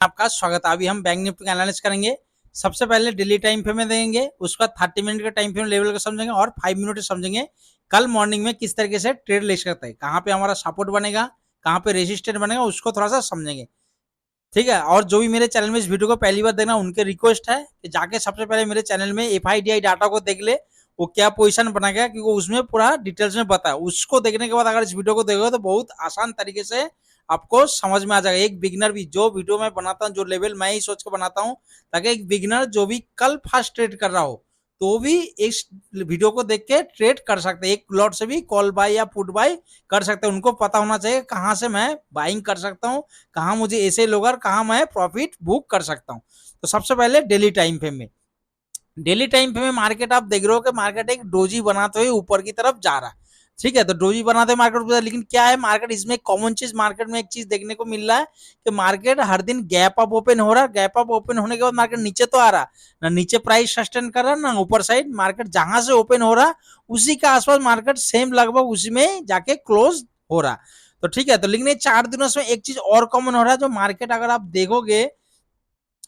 आपका स्वागत है। अभी हम बैंक निफ्टी का एनालिसिस करेंगे। सबसे पहले डेली टाइम फ्रेम में देंगे, उसके बाद 30 मिनट का टाइम फ्रेम लेवल का समझेंगे और 5 मिनट समझेंगे कल मॉर्निंग में किस तरीके से ट्रेड ले सकते हैं, कहाँ पे हमारा सपोर्ट बनेगा, कहाँ पे रेजिस्टेंस बनेगा, उसको थोड़ा सा समझेंगे। ठीक है। और जो भी मेरे चैनल में इस वीडियो को पहली बार देखना, उनके रिक्वेस्ट है कि जाके सबसे पहले मेरे चैनल में FIDI डाटा को देख ले, वो क्या पोजीशन बना गया, क्योंकि उसमें पूरा डिटेल्स में बताया। उसको देखने के बाद अगर इस वीडियो को देखोगे तो बहुत आसान तरीके से आपको समझ में आ जाएगा। एक बिगिनर भी, जो वीडियो मैं बनाता हूँ, जो लेवल मैं ही सोच के बनाता हूँ, ताकि एक बिगिनर जो भी कल फास्ट ट्रेड कर रहा हो तो भी इस वीडियो को देख के ट्रेड कर सकते हैं। एक लॉट से भी कॉल बाय या पुट बाय कर सकते हैं। उनको पता होना चाहिए कहाँ से मैं बाइंग कर सकता हूँ, कहाँ मुझे ऐसे लोग, कहाँ मैं प्रॉफिट बुक कर सकता हूँ। तो सबसे पहले डेली टाइम फ्रेम में, डेली टाइम फ्रेम में मार्केट आप देख रहे हो कि मार्केट एक डोजी बनाते हुए ऊपर की तरफ जा रहा है। ठीक है, तो डोजी बनाते हुए मार्केट, लेकिन क्या है, मार्केट इसमें कॉमन चीज मार्केट में एक चीज देखने को मिल रहा है कि मार्केट हर दिन गैप अप ओपन हो रहा है। गैप अप ओपन होने के बाद मार्केट नीचे तो आ रहा, ना नीचे प्राइस सस्टेन कर रहा, ना ऊपर साइड मार्केट जहां से ओपन हो रहा उसी के आसपास मार्केट सेम लगभग उसी में जाके क्लोज हो रहा। तो ठीक है, तो लेकिन ये 4 दिनों से एक चीज और कॉमन हो रहा है, जो मार्केट अगर आप देखोगे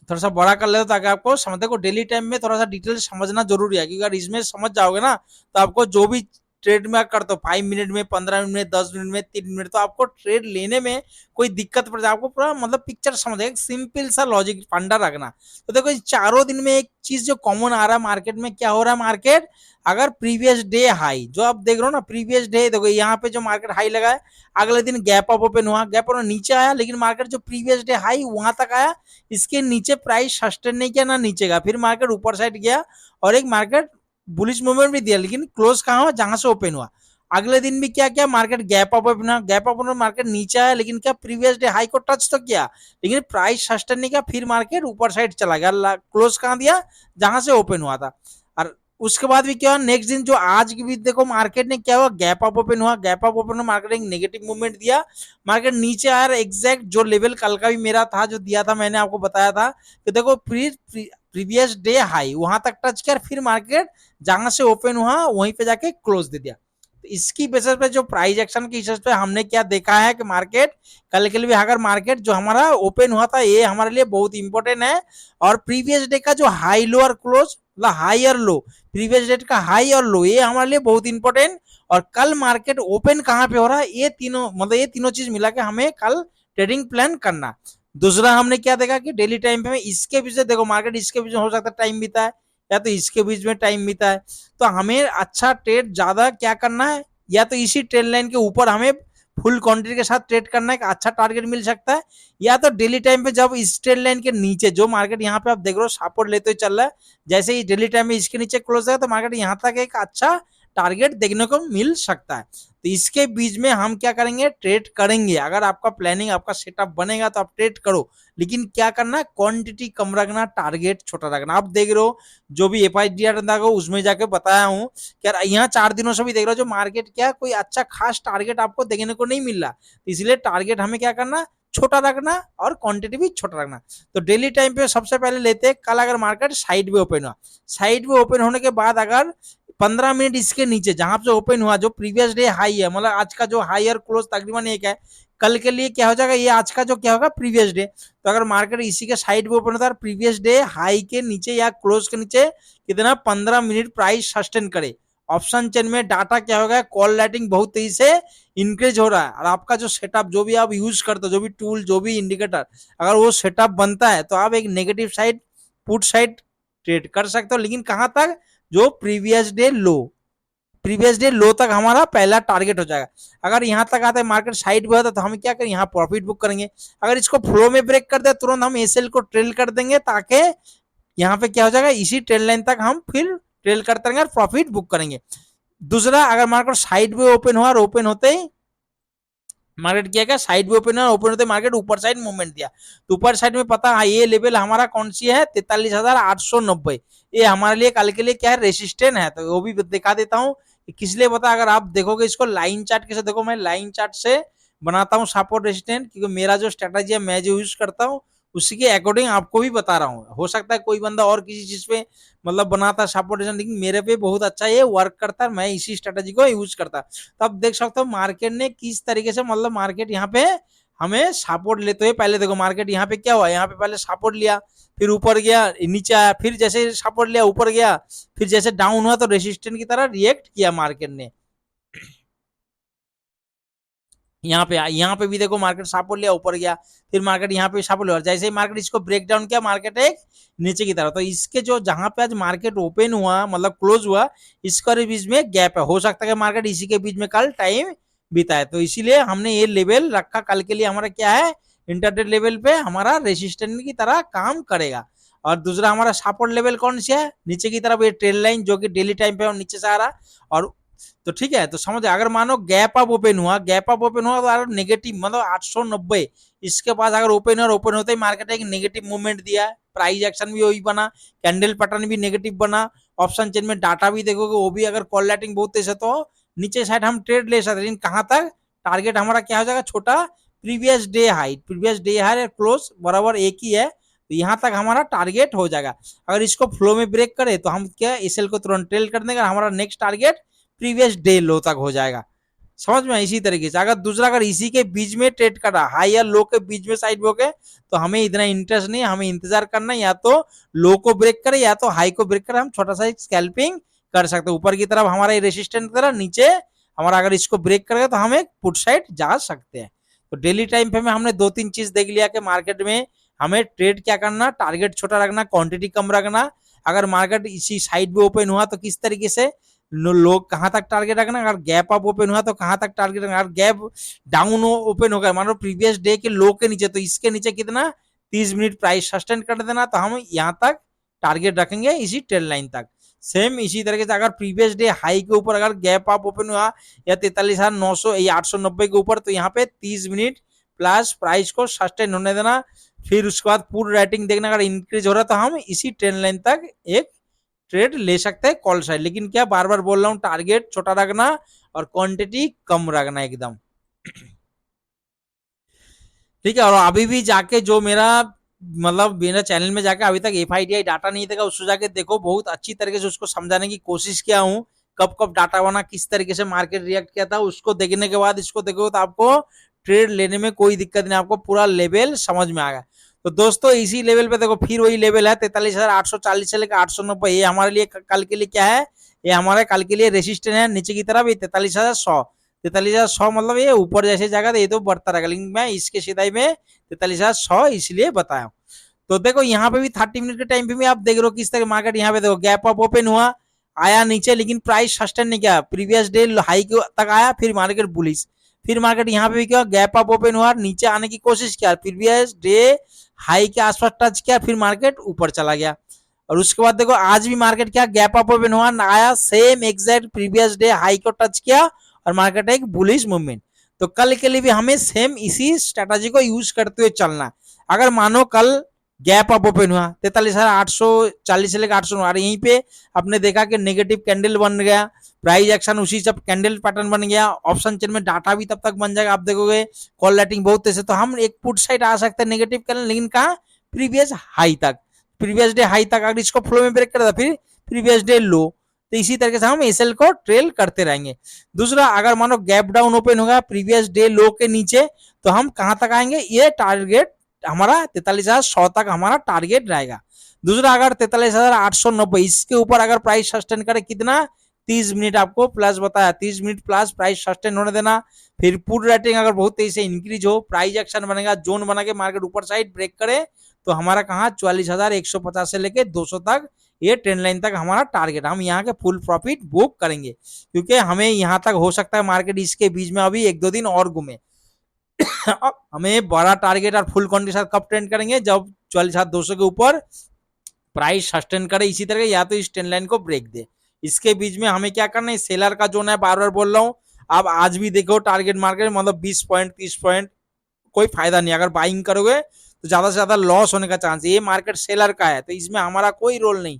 थोड़ा सा बड़ा कर लेते ताकि आपको समझते को डेली टाइम में थोड़ा सा डिटेल समझना जरूरी है, क्योंकि अगर इसमें समझ जाओगे ना तो आपको जो भी ट्रेड में करते हो 5 मिनट में, 15 मिनट में, 10 मिनट में, 3 मिनट, तो आपको ट्रेड लेने में कोई दिक्कत पड़ जाए। आपको पूरा मतलब पिक्चर समझ, सिंपल सा लॉजिक फंडा रखना। तो देखो चारों दिन में एक चीज जो कॉमन आ रहा है मार्केट में, क्या हो रहा है, मार्केट अगर प्रीवियस डे हाई जो आप देख रहे हो ना, प्रीवियस डे देखो यहाँ पे जो मार्केट हाई लगा है, अगले दिन गैप अप ओपन हुआ, गैप अप नीचे आया, लेकिन मार्केट जो प्रीवियस डे हाई वहां तक आया, इसके नीचे प्राइस सस्टेन नहीं किया, ना नीचे का, फिर मार्केट ऊपर साइड गया और एक मार्केट बुलिश मूवमेंट भी दिया, लेकिन क्लोज कहाँ हुआ, जहां से ओपन हुआ। अगले दिन भी क्या किया, मार्केट गैप अप अपना, गैप अप मार्केट नीचे आया, लेकिन क्या प्रीवियस डे हाई को टच तो किया, लेकिन प्राइस सस्टेन नहीं किया, फिर मार्केट ऊपर साइड चला गया, क्लोज कहाँ दिया, जहां से ओपन हुआ था। और उसके बाद भी क्या हुआ, नेक्स्ट दिन जो आज की भी देखो मार्केट ने क्या हुआ, गैप अप ओपन हुआ, गैप अप ओपन मार्केट एक नेगेटिव मूवमेंट दिया, मार्केट नीचे आया, एग्जैक्ट जो लेवल कल का भी मेरा था जो दिया था, मैंने आपको बताया था कि देखो प्रीवियस डे हाई वहां तक टच किया, फिर मार्केट जहां से ओपन हुआ वहीं पे जाके क्लोज दे दिया। तो इसकी बेसिस पे जो प्राइस एक्शन की बेसिस पे हमने क्या देखा है कि मार्केट कल के लिए अगर मार्केट जो हमारा ओपन हुआ था ये हमारे लिए बहुत इंपॉर्टेंट है, और प्रीवियस डे का जो हाई लो और क्लोज, मतलब हाई और लो, प्रीवियस डेट का हाई और लो, ये हमारे लिए बहुत इंपॉर्टेंट। और कल मार्केट ओपन कहां पे हो रहा है, ये तीनों मतलब ये तीनों चीज मिला के हमें कल ट्रेडिंग प्लान करना। दूसरा हमने क्या देखा कि डेली टाइम पे में इसके बीच में देखो मार्केट इसके बीच में हो सकता है टाइम बीता है, या तो इसके बीच में टाइम बीता है, तो हमें अच्छा ट्रेड ज्यादा क्या करना है, या तो इसी ट्रेड लाइन के ऊपर हमें फुल क्वांटिटी के साथ ट्रेड करना है, अच्छा टारगेट मिल सकता है, या तो डेली टाइम पे जब इस ट्रेड लाइन के नीचे जो मार्केट यहाँ पे आप देख रहे हो सपोर्ट लेते हुए चल रहा है, जैसे ही डेली टाइम में इसके नीचे क्लोज है तो मार्केट यहाँ तक एक अच्छा टारगेट देखने को मिल सकता है। तो इसके बीच में हम क्या करेंगे, ट्रेड करेंगे। अगर आपका प्लानिंग, आपका सेटअप बनेगा तो आप ट्रेड करो, लेकिन क्या करना, क्वांटिटी कम रखना, टारगेट छोटा रखना। आप देख रहे हो जो भी FIDI उसमें जाके बताया हूँ कि यहाँ 4 दिनों से भी देख रहे हो जो मार्केट क्या कोई अच्छा खास टारगेट आपको देखने को नहीं मिल रहा, इसलिए टारगेट हमें क्या करना, छोटा रखना और क्वांटिटी भी छोटा रखना। तो डेली टाइम पे सबसे पहले लेते हैं, कल अगर मार्केट साइड में ओपन हुआ, साइड में ओपन होने के बाद अगर 15 मिनट इसके नीचे जहां से ओपन हुआ, जो प्रीवियस डे हाई है, मतलब आज का जो हाई और क्लोज तकरीबन एक है, कल के लिए क्या हो जाएगा, ये आज का जो क्या होगा प्रीवियस डे। तो अगर मार्केट इसी के साइड में ओपन होता है प्रीवियस डे हाई के नीचे या क्लोज के नीचे कितना 15 मिनट प्राइस सस्टेन करे, ऑप्शन चेन में डाटा क्या होगा, कॉल राइटिंग बहुत तेजी से इंक्रीज हो रहा है, और आपका जो सेटअप जो भी आप यूज करते हो, जो भी टूल, जो भी इंडिकेटर, अगर वो सेटअप बनता है तो आप एक negative side, put side trade कर सकते हो, लेकिन कहां तक, जो प्रीवियस डे लो, प्रीवियस डे लो तक हमारा पहला टारगेट हो जाएगा। अगर यहां तक आता है मार्केट साइड में होता है तो हम क्या करें, यहाँ प्रॉफिट बुक करेंगे। अगर इसको फ्लो में ब्रेक कर दे तुरंत हम एसएल को ट्रेल कर देंगे, ताकि यहाँ पे क्या हो जाएगा, इसी ट्रेल लाइन तक हम फिर ट्रेल करते रहेंगे और प्रॉफिट बुक करेंगे। दूसरा, अगर मार्केट साइड में ओपन हुआ और ओपन होते ही मार्केट किया क्या, साइड में ओपन है, ओपन होते मार्केट ऊपर साइड मूवमेंट दिया, तो ऊपर साइड में पता है ये लेवल हमारा कौन सी है, 43,890, ये हमारे लिए कल के लिए क्या है, रेसिस्टेंट है। तो वो भी दिखा देता हूँ किस लिए बता, अगर आप देखोगे इसको लाइन चार्ट के साथ, देखो मैं लाइन चार्ट से बनाता हूँ सपोर्ट रेसिस्टेंट, क्योंकि मेरा जो स्ट्रेटेजी है मैं जो यूज करता हूँ उसी के अकॉर्डिंग आपको भी बता रहा हूँ। हो सकता है कोई बंदा और किसी चीज पे मतलब बनाता सपोर्ट रेसिस्टेंट, लेकिन मेरे पे बहुत अच्छा ये वर्क करता है, मैं इसी स्ट्रेटेजी को यूज करता। तो आप देख सकते हो मार्केट ने किस तरीके से, मतलब मार्केट यहाँ पे हमें सपोर्ट लेते हुए पहले देखो मार्केट यहाँ पे क्या हुआ, यहाँ पे पहले सपोर्ट लिया, फिर ऊपर गया, नीचे आया, फिर जैसे सपोर्ट लिया ऊपर गया, फिर जैसे डाउन हुआ तो रेसिस्टेंट की तरह रिएक्ट किया मार्केट ने। यहाँ पे भी देखो मार्केट सपोर्ट लिया ऊपर गया, फिर मार्केट यहाँ पे सपोर्ट लिया, जैसे ही मार्केट इसको ब्रेक डाउन किया मार्केट एक नीचे की तरफ। तो इसके जो जहां पे आज मार्केट ओपन हुआ मतलब क्लोज हुआ, इसका बीच में गैप है, हो सकता है कि मार्केट इसी के बीच में कल टाइम बिताए। तो इसीलिए हमने ये लेवल रखा कल के लिए, हमारा क्या है इंटरडे लेवल पे हमारा रेसिस्टेंट की तरह काम करेगा। और दूसरा हमारा सपोर्ट लेवल कौन सा है, नीचे की तरफ ये ट्रेल लाइन जो कि डेली टाइम पे नीचे से आ रहा, और तो ठीक है। तो समझ अगर मानो गैप अप ओपन हुआ, गैप अप ओपन हुआ तो अगर नेगेटिव मतलब 890 इसके पास अगर ओपन और ओपन होते ही मार्केट एक नेगेटिव मूवमेंट दिया है, प्राइस एक्शन भी वही बना, कैंडल पैटर्न भी नेगेटिव बना, ऑप्शन चेन में डाटा भी देखोगे वो भी अगर कॉल लाइटिंग बहुत तेज है तो नीचे साइड हम ट्रेड ले सकते हैं। लेकिन कहां तक टारगेट हमारा क्या हो जाएगा, छोटा previous day high, previous day high close बराबर एक ही है, तो यहाँ तक हमारा टारगेट हो जाएगा। अगर इसको फ्लो में ब्रेक करे तो हम क्या एसएल को तुरंत ट्रेल कर देंगे, हमारा नेक्स्ट टारगेट प्रीवियस डे लो तक हो जाएगा। समझ में इसी तरीके से अगर दूसरा अगर इसी के बीच में ट्रेड कर रहा हाई या लो के बीच में साइड हो गए तो हमें इतना इंटरेस्ट नहीं, हमें इंतजार करना या तो लो को ब्रेक करे या तो हाई को ब्रेक करे, हम छोटा सा स्कैल्पिंग कर सकते हैं। ऊपर की तरफ हमारा रेसिस्टेंट की तरह, नीचे हमारा अगर इसको ब्रेक करेगा तो हम एक पुट साइड जा सकते हैं। तो डेली टाइम पे में हमने दो तीन चीज देख लिया कि मार्केट में हमें ट्रेड क्या करना, टारगेट छोटा रखना, क्वांटिटी कम रखना, अगर मार्केट इसी साइड में ओपन हुआ तो किस तरीके से लोग कहां तक टारगेट रखना, अगर गैप अप ओपन हुआ तो कहां तक टारगेट रखना, अगर गैप डाउन ओपन हो गया मान लो प्रीवियस डे के लो के नीचे तो इसके नीचे कितना 30 मिनट प्राइस सस्टेन कर देना, तो हम यहाँ तक टारगेट रखेंगे इसी ट्रेंड लाइन तक। सेम इसी तरीके से अगर प्रीवियस डे हाई के ऊपर अगर गैप अप ओपन हुआ या 43,900 या 890 के ऊपर तो यहाँ पे 30 मिनट प्लस प्राइस को सस्टेन होने देना, फिर उसके बाद पूरी रेटिंग देखना, अगर इंक्रीज हो रहा तो हम इसी ट्रेंड लाइन तक एक ट्रेड ले सकते हैं कॉल साइड। लेकिन क्या बार बार बोल रहा हूं टारगेट छोटा रखना और क्वांटिटी कम रखना एकदम। ठीक है। और अभी भी जाके जो मेरा मतलब मेरा चैनल में जाके अभी तक एफआईडीआई डाटा नहीं देखा उसको जाके देखो, बहुत अच्छी तरीके से उसको समझाने की कोशिश किया हूँ, कब कब डाटा बना, किस तरीके से मार्केट रिएक्ट किया था, उसको देखने के बाद इसको देखो तो आपको ट्रेड लेने में कोई दिक्कत नहीं, आपको पूरा लेवल समझ में आ गया। तो दोस्तों इसी लेवल पे देखो फिर वही लेवल है 43,840 से लेकर 890, ये हमारे लिए कल के लिए क्या है, ये हमारे कल के लिए रेसिस्टेंस है नीचे की तरफ 43,100, 43,100 मतलब ये ऊपर जैसे जाएगा तो ये तो बढ़ता रहेगा, लेकिन मैं इसके सीधाई में 43,100 इसलिए बताया। तो देखो यहाँ पे भी 30 मिनट के टाइम पे भी आप देख रहे हो किस तरह मार्केट यहाँ पे देखो गैप अप ओपन हुआ, आया नीचे, लेकिन प्राइस सस्टेन नहीं किया, प्रीवियस डे हाई तक आया, फिर मार्केट बुलिश, फिर मार्केट यहाँ पे भी क्या गैप अप ओपन हुआ, नीचे आने की कोशिश किया, प्रीवियस डे हाई के आसपास टच किया, फिर मार्केट ऊपर चला गया। और उसके बाद देखो आज भी मार्केट क्या गैप अप ओपन हुआ, आया same exact previous day high को टच किया और मार्केट एक बुलिश मूवमेंट। तो कल के लिए भी हमें सेम इसी स्ट्रेटजी को यूज करते हुए चलना। अगर मानो कल गैप अप ओपन हुआ 43,840 से लेकर 800 यहीं पे आपने देखा कि नेगेटिव कैंडल बन गया, प्राइस एक्शन उसी सब कैंडल पैटर्न बन गया, ऑप्शन चेन में डाटा भी तब तक बन जाएगा, आप देखोगे कॉल लाइटिंग बहुत तेज है, तो हम एक पुट साइड आ सकते हैं नेगेटिव कैंडल, लेकिन कहा प्रीवियस हाई तक, प्रीवियस डे हाई तक अगर इसको फ्लो में ब्रेक कर फिर प्रीवियस डे लो, तो इसी तरीके से हम एसएल को ट्रेल करते रहेंगे। दूसरा अगर मानो गैप डाउन ओपन होगा प्रीवियस डे लो के नीचे तो हम कहां तक आएंगे, ये टारगेट हमारा 43,100 तक हमारा टारगेट रहेगा। दूसरा अगर 43,890 इसके ऊपर अगर प्राइस सस्टेन करे कितना 30 मिनट आपको प्लस बताया, 30 मिनट प्लस प्राइस सस्टेन होने देना, फिर पुट रेटिंग अगर बहुत तेजी से इंक्रीज हो, प्राइस एक्शन बनेगा, जोन बना के मार्केट ऊपर साइड ब्रेक करे तो हमारा कहा 44,150 से लेके 200 तक ये ट्रेंड लाइन तक हमारा टारगेट, हम यहाँ के फुल प्रॉफिट बुक करेंगे, क्योंकि हमें यहाँ तक हो सकता है मार्केट इसके बीच में अभी 1-2 दिन और घूमे। हमें बड़ा टारगेट और फुल क्वांटिटी साथ कब ट्रेंड करेंगे, जब 44,200 के ऊपर प्राइस सस्टेन करे इसी तरह या तो इस ट्रेंड लाइन को ब्रेक दे। इसके बीच में हमें क्या करना है, सेलर का जोन है, बार बार बोल रहा हूँ, आप आज भी देखो टारगेट मार्केट मतलब 20 पॉइंट 30 पॉइंट कोई फायदा नहीं, अगर बाइंग करोगे तो ज्यादा से ज्यादा लॉस होने का चांस है। ये मार्केट सेलर का है तो इसमें हमारा कोई रोल नहीं,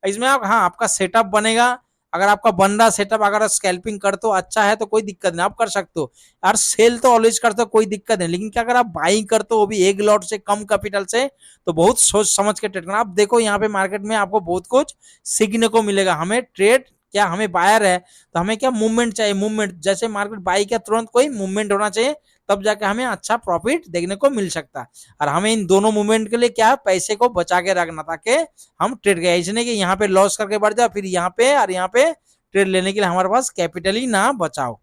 इसमें आप हाँ आपका सेटअप बनेगा, अगर आपका बन रहा सेटअप अगर स्कैल्पिंग करते हो अच्छा है तो कोई दिक्कत नहीं, आप कर सकते हो यार, सेल तो ऑलवेज करते हो कोई दिक्कत नहीं, लेकिन क्या अगर आप बाइंग करते हो वो भी एक लॉट से कम कैपिटल से तो बहुत सोच समझ के ट्रेड करना। आप देखो यहाँ पे मार्केट में आपको बहुत कुछ सीखने को मिलेगा। हमें ट्रेड क्या, हमें बायर है तो हमें क्या मूवमेंट चाहिए, मूवमेंट जैसे मार्केट बाई किया तुरंत कोई मूवमेंट होना चाहिए तब जाके हमें अच्छा प्रॉफिट देखने को मिल सकता है। और हमें इन दोनों मूवमेंट के लिए क्या है, पैसे को बचा के रखना, ताकि हम ट्रेड गए ऐसे नहीं कि यहाँ पे लॉस करके बढ़ जाए, फिर यहाँ पे और यहाँ पे ट्रेड लेने के लिए हमारे पास कैपिटल ही ना बचाओ।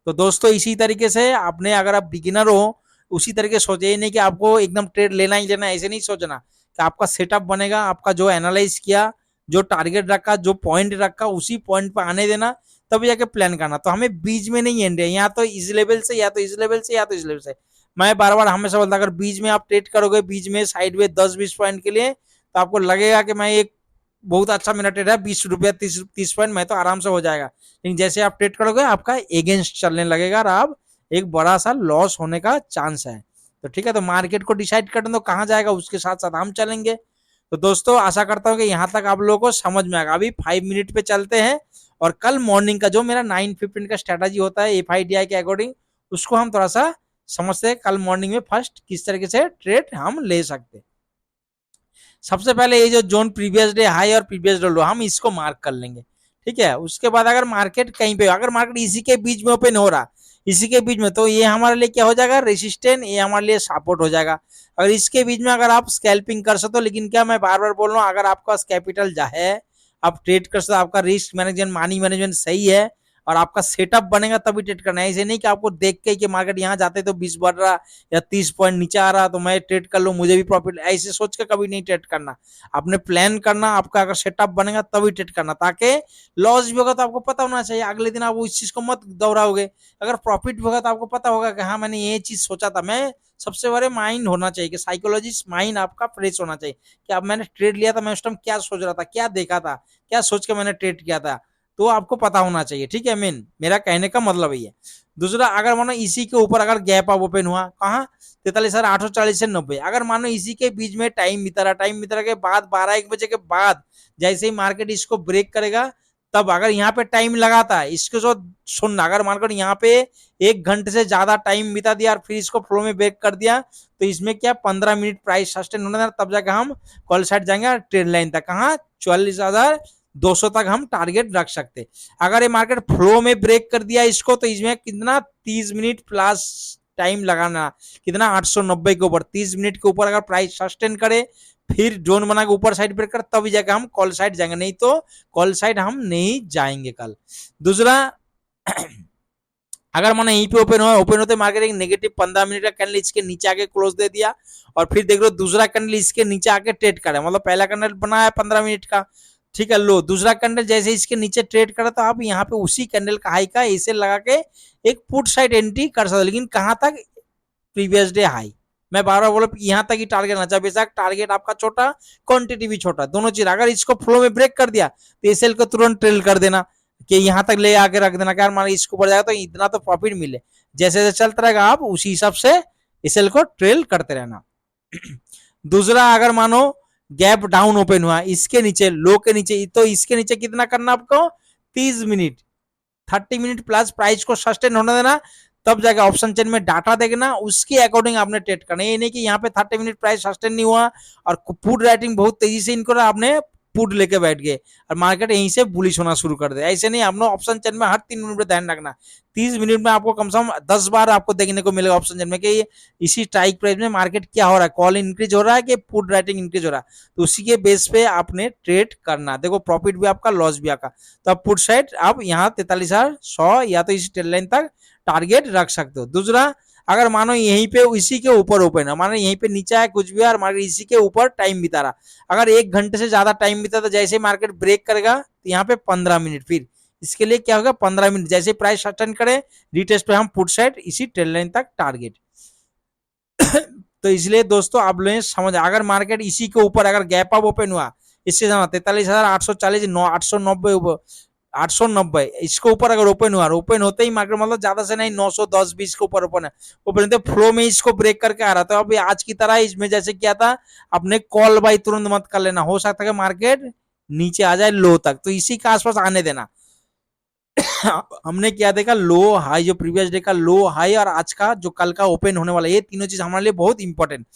तो दोस्तों इसी तरीके से आपने, अगर आप बिगिनर हो, उसी तरीके सोचे ही नहीं कि आपको एकदम ट्रेड लेना ही लेना, ऐसे नहीं सोचना कि आपका सेटअप बनेगा, आपका जो एनालाइज किया, जो टारगेट रखा, जो पॉइंट रखा, उसी पॉइंट पर आने देना, तब जाके प्लान करना। तो हमें बीच में नहीं एंड है, या तो इस लेवल से, या तो इस लेवल से, या तो इस लेवल से। मैं बार बार हमेशा बोलता, अगर बीच में आप ट्रेड करोगे, बीच में साइड में 10-20 पॉइंट के लिए, तो आपको लगेगा कि मैं एक बहुत अच्छा मेरा ट्रेड है, 20 रुपया 30 पॉइंट मैं तो आराम से हो जाएगा। लेकिन जैसे आप ट्रेड करोगे, आपका एगेंस्ट चलने लगेगा और आप एक बड़ा सा लॉस होने का चांस है। तो ठीक है, तो मार्केट को डिसाइड करना तो कहाँ जाएगा, उसके साथ साथ हम चलेंगे। तो दोस्तों आशा करता हूँ कि यहाँ तक आप लोगों को समझ में आएगा। अभी 5 मिनट पे चलते हैं, और कल मॉर्निंग का जो मेरा 9:15 का स्ट्रेटजी होता है FIDI के अकॉर्डिंग, उसको हम थोड़ा सा समझते हैं। कल मॉर्निंग में फर्स्ट किस तरीके से ट्रेड हम ले सकते हैं। सबसे पहले ये जो जोन प्रीवियस डे हाई और प्रीवियस डे लो, हम इसको मार्क कर लेंगे। ठीक है, उसके बाद अगर मार्केट कहीं पे, अगर मार्केट इसी के बीच में ओपन हो रहा, इसी के बीच में, तो ये हमारे लिए क्या हो जाएगा, रेसिस्टेंट, ये हमारे लिए सपोर्ट हो जाएगा। अगर इसके बीच में अगर आप स्कैल्पिंग कर सकते हो, लेकिन क्या मैं बार बार बोल रहा हूँ, अगर आपका पास कैपिटल है, आप ट्रेड कर सकते हो, आपका रिस्क मैनेजमेंट, मनी मैनेजमेंट सही है, और आपका सेटअप बनेगा, तभी ट्रेड करना है। ऐसे नहीं कि आपको देख के कि मार्केट यहाँ जाते तो 20 बढ़ रहा या 30 पॉइंट नीचे आ रहा तो मैं ट्रेड कर लूं, मुझे भी प्रॉफिट, ऐसे सोच के कभी नहीं ट्रेड करना। आपने प्लान करना, आपका अगर सेटअप बनेगा तभी ट्रेड करना, ताकि लॉस भी होगा तो आपको पता होना चाहिए, अगले दिन आप उस चीज को मत दोहराओगे। अगर प्रॉफिट भी होगा तो आपको पता होगा कि हाँ मैंने ये चीज सोचा था। मैं सबसे बड़े माइंड होना चाहिए कि साइकोलॉजिस्ट माइंड आपका फ्रेश होना चाहिए कि अब मैंने ट्रेड लिया था, मैं उस टाइम क्या सोच रहा था, क्या देखा था, क्या सोच के मैंने ट्रेड किया था, तो आपको पता होना चाहिए। ठीक है, मेरा कहने का मतलब ही है। दूसरा, अगर मानो इसी के ऊपर अगर गैप अप ओपन हुआ, कहाँ 43,840 से 90, अगर मानो इसी के बीच में टाइम बीता रहा, टाइम बीता के बाद 12-1 बजे के बाद जैसे ही मार्केट इसको ब्रेक करेगा, तब अगर यहाँ पे टाइम लगाता है, इसको जो सुनना, अगर मार्केट यहाँ पे 1 घंटे से ज्यादा टाइम बिता दिया और फिर इसको फ्लो में ब्रेक कर दिया, तो इसमें क्या 15 मिनट प्राइस सस्टेन होने देना, तब जाकर हम कॉल साइड जाएंगे ट्रेड लाइन तक, कहाँ 44,200 तक हम टारगेट रख सकते। अगर ये मार्केट फ्लो में ब्रेक कर दिया इसको, तो इसमें कितना 30 मिनट प्लस टाइम लगाना, कितना 890 के ऊपर, 30 मिनट के ऊपर अगर प्राइस सस्टेन करे, फिर जोन बना के ऊपर साइड ब्रेक कर, तब जाकर हम कॉल साइड जाएंगे, नहीं तो कॉल साइड हम नहीं जाएंगे कल। दूसरा, अगर माना यहीं पे ओपन हुआ, ओपन होते मार्केट एक नेगेटिव 15 मिनट का कैंडल इसके नीचे आके क्लोज दे दिया, और फिर देख लो दूसरा कैंडल इसके नीचे आके ट्रेड करा, मतलब पहला कैंडल बना है 15 मिनट का, ठीक है, लो दूसरा कैंडल जैसे इसके नीचे ट्रेड करा, तो आप यहाँ पे उसी कैंडल का हाई का ऐसे लगा के एक पुट साइड एंट्री कर सकते हो, लेकिन कहाँ तक, प्रीवियस डे हाई। मैं बार बार बोला यहाँ तक ही टारगेट ना, बेशक टारगेट आपका छोटा, क्वांटिटी भी छोटा, दोनों चीज। अगर इसको फ्लो में ब्रेक कर दिया तो इस सेल को तुरंत ट्रेल कर देना, कि यहाँ तक ले आके रख देना, क्या मान इसको ऊपर जाएगा तो इतना तो प्रॉफिट मिले, जैसे जैसे चलता रहेगा आप उसी हिसाब से इस सेल को ट्रेल करते रहना। दूसरा, अगर मानो गैप डाउन ओपन हुआ इसके नीचे, लो के नीचे, तो इसके नीचे कितना करना आपको, 30 मिनट 30 मिनट प्लस प्राइस को सस्टेन होने देना, तब जाके ऑप्शन चेन में डाटा देखना, उसके अकॉर्डिंग आपने ट्रेड करना। ये नहीं कि यहाँ पे 30 मिनट प्राइस सस्टेन नहीं हुआ और पुट राइटिंग बहुत तेजी से इनको आपने पुट लेके बैठ गए और मार्केट यहीं से बुलिश होना शुरू कर दे, ऐसे नहीं। आपने ऑप्शन चेन में हर 3 मिनट में ध्यान रखना, 30 मिनट में आपको कम से कम 10 बार आपको देखने को मिलेगा ऑप्शन चेन में कि इसी स्ट्राइक प्राइस में मार्केट क्या हो रहा है, कॉल इंक्रीज हो रहा है कि पुट राइटिंग इंक्रीज हो रहा है, तो उसी के बेस पे आपने ट्रेड करना। देखो प्रॉफिट भी आपका, लॉस भी आपका, तो आप पुट साइड आप यहाँ 43,100 या तो इसी ट्रेड लाइन तक टारगेट रख सकते हो। दूसरा, अगर मानो यहीं पे इसी के ऊपर ओपन है, मानो यहीं पे नीचे है कुछ भी और मार्केट इसी के ऊपर टाइम बिता रहा, अगर 1 घंटे से ज्यादा टाइम बिता तो जैसे मार्केट ब्रेक करेगा तो यहाँ पे 15 मिनट, फिर इसके लिए क्या होगा 15 मिनट जैसे प्राइस सस्टेन करे, रिटेस्ट पे हम पुट साइड इसी ट्रेड लाइन तक टारगेट। तो इसलिए दोस्तों आप लोग समझ, अगर मार्केट इसी के ऊपर अगर गैप अप ओपन हुआ, इससे 43,840 890 इसके ऊपर अगर ओपन हुआ, ओपन होते ही मार्केट मतलब ज्यादा से नहीं 910-20 के ऊपर ओपन है, ओपन होते फ्लो में इसको ब्रेक करके आ रहा था। अभी आज की तरह इसमें जैसे क्या था, अपने कॉल बाई तुरंत मत कर लेना, हो सकता है कि मार्केट नीचे आ जाए लो तक, तो इसी के आसपास आने देना। हमने क्या देखा, लो हाई, जो प्रीवियस डे का लो हाई और आज का जो कल का ओपन होने वाला, ये तीनों चीज हमारे लिए बहुत इंपॉर्टेंट।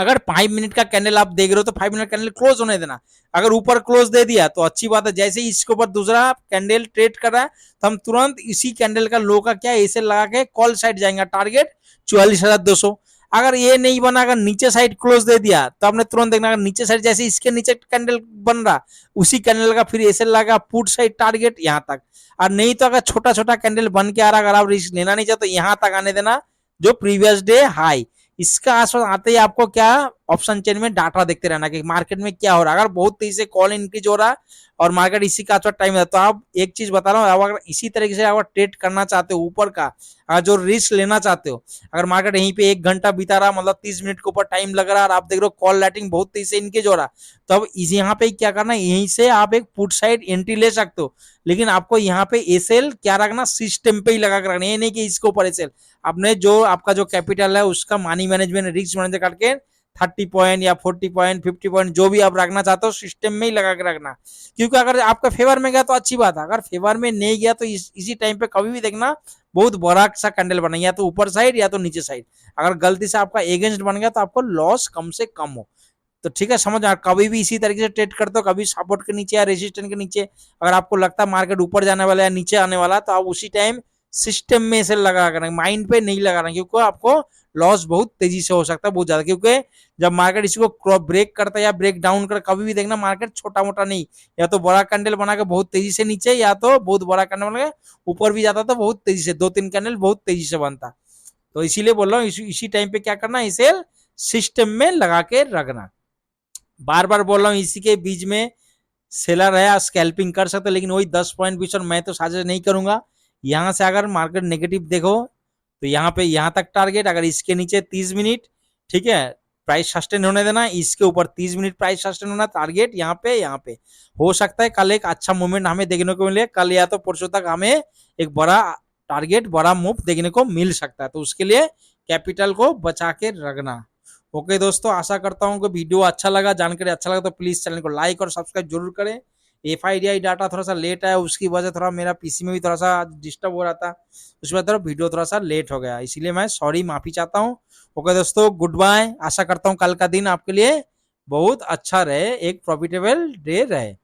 अगर 5 मिनट का कैंडल आप देख रहे हो तो 5 मिनट कैंडल क्लोज होने देना। अगर ऊपर क्लोज दे दिया तो अच्छी बात है, जैसे ही इसके ऊपर दूसरा कैंडल ट्रेड कर रहा है तो हम तुरंत इसी कैंडल का लो का क्या ऐसे लगा के कॉल साइड जाएंगे, टारगेट 44,200। अगर ये नहीं बना, अगर नीचे साइड क्लोज दे दिया तो आपने तुरंत देखना, अगर नीचे साइड जैसे इसके नीचे कैंडल बन रहा उसी कैंडल का फिर ऐसे लगा पुट साइड टारगेट यहाँ तक। और नहीं तो अगर छोटा छोटा कैंडल बन के आ रहा, अगर आप रिस्क लेना नहीं चाहते तो यहाँ तक आने देना जो प्रीवियस डे हाई। इसका आसपास आते ही आपको क्या ऑप्शन चेन में डाटा देखते रहना कि मार्केट में क्या हो रहा है। अगर बहुत तेजी से कॉल इंक्रीज हो रहा है और मार्केट इसी का आसपास टाइम है तो आप एक चीज बता रहा हूँ, अगर इसी तरीके से अगर ट्रेड करना चाहते हो ऊपर का, जो रिस्क लेना चाहते हो, अगर मार्केट यहीं पे 1 घंटा बीता रहा मतलब 30 मिनट के ऊपर टाइम लग रहा है और आप देख रहे हो कॉल लाइटिंग बहुत तेजी से इंक्रीज हो रहा, तो अब यहाँ पे क्या करना, यहीं से आप एक पुट साइड एंट्री ले सकते हो। लेकिन आपको यहाँ पे एसएल क्या रखना, सिस्टम पे ही लगा कर रखना, ये नहीं कि इसके ऊपर एसएल। आपने जो आपका जो कैपिटल है उसका मनी मैनेजमेंट रिस्क मैनेजर करके 30 पॉइंट या 40 पॉइंट 50 पॉइंट जो भी आप रखना चाहते हो सिस्टम में ही लगा के रखना। क्योंकि अगर आपका फेवर में गया तो अच्छी बात है, अगर फेवर में नहीं गया तो इसी टाइम पे कभी भी देखना बहुत बड़ा सा कैंडल बना, या तो ऊपर साइड या तो नीचे साइड। अगर गलती से आपका एगेंस्ट बन गया तो आपको लॉस कम से कम हो। तो ठीक है, समझ आ, कभी भी इसी तरीके से ट्रेड करते हो, कभी सपोर्ट के नीचे या रेजिस्टेंस के नीचे अगर आपको लगता है मार्केट ऊपर जाने वाला है या नीचे आने वाला तो आप उसी टाइम सिस्टम में से लगा करना, माइंड पे नहीं लगाना, क्योंकि आपको लॉस बहुत तेजी से हो सकता है, बहुत ज्यादा। क्योंकि जब मार्केट इसको क्रॉप ब्रेक करता है या ब्रेक डाउन कर, कभी भी देखना मार्केट छोटा मोटा नहीं, या तो बड़ा कैंडल बना के बहुत तेजी से नीचे, या तो बहुत बड़ा कैंडल बना के ऊपर भी जाता तो बहुत तेजी से, 2-3 कैंडल बहुत तेजी से बनता। तो इसीलिए बोल रहा हूँ इसी टाइम पे क्या करना, इसे सिस्टम में लगा के रखना। बार बार बोल रहा हूँ इसी के बीच में सेलर है स्कैल्पिंग कर सकते, लेकिन वही 10 पॉइंट बीच और मैं तो साझा नहीं करूंगा। यहां से अगर मार्केट नेगेटिव देखो तो यहाँ पे यहाँ तक टारगेट, अगर इसके नीचे 30 मिनट, ठीक है, प्राइस सस्टेन होने देना, इसके ऊपर 30 मिनट प्राइस सस्टेन होना, टारगेट यहाँ पे हो सकता है कल एक अच्छा मूवमेंट हमें देखने को मिले, कल या तो परसों तक हमें एक बड़ा टारगेट बड़ा मूव देखने को मिल सकता है। तो उसके लिए कैपिटल को बचा के रखना। ओके दोस्तों, आशा करता हूँ कि वीडियो अच्छा लगा, जानकारी अच्छा लगा तो प्लीज चैनल को लाइक और सब्सक्राइब जरूर करें। एफआईडीआई डाटा थोड़ा सा लेट आया, उसकी वजह थोड़ा मेरा पीसी में भी थोड़ा सा डिस्टर्ब हो रहा था, उसके बाद थोड़ा वीडियो थोड़ा सा लेट हो गया, इसीलिए मैं सॉरी, माफी चाहता हूँ। ओके दोस्तों, गुड बाय। आशा करता हूँ कल का दिन आपके लिए बहुत अच्छा रहे, एक प्रॉफिटेबल डे रहे।